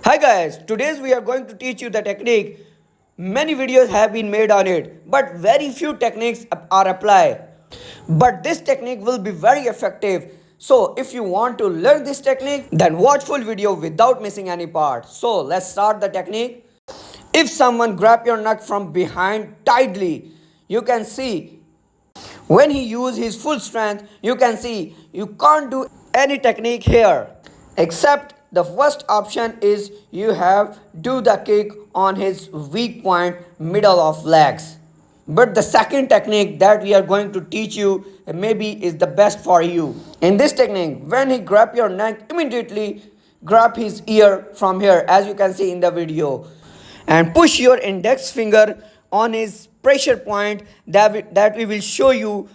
Hi guys, today we are going to teach you the technique. Many videos have been made on it, but very few techniques are applied. But this technique will be very effective. So if you want to learn this technique, then watch full video without missing any part. So let's start the technique. If someone grab your neck from behind tightly, you can see when he use his full strength, you can see you can't do any technique here. Except the first option is you have do the kick on his weak point middle of legs. But the second technique that we are going to teach you maybe is the best for you. In this technique, when he grab your neck, immediately grab his ear from here as you can see in the video and push your index finger on his pressure point that we will show you.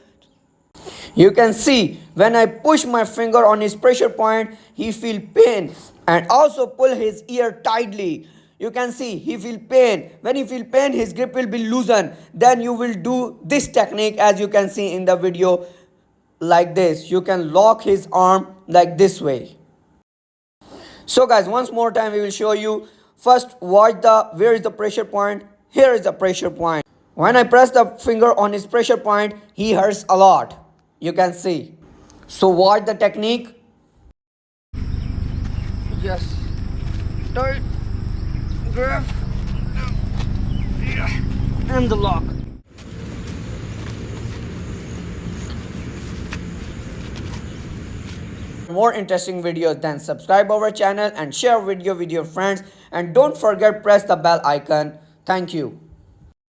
You can see when I push my finger on his pressure point, he feel pain and also pull his ear tightly. You can see he feel pain. When he feel pain, his grip will be loosened. Then you will do this technique as you can see in the video like this. You can lock his arm like this way. So guys, once more time we will show you. First watch where is the pressure point. Here is the pressure point. When I press the finger on his pressure point, he hurts a lot. You can see. So watch the technique. Yes. Tight. Grab. And the lock. More interesting videos, then subscribe our channel and share video with your friends, and don't forget press the bell icon. Thank you.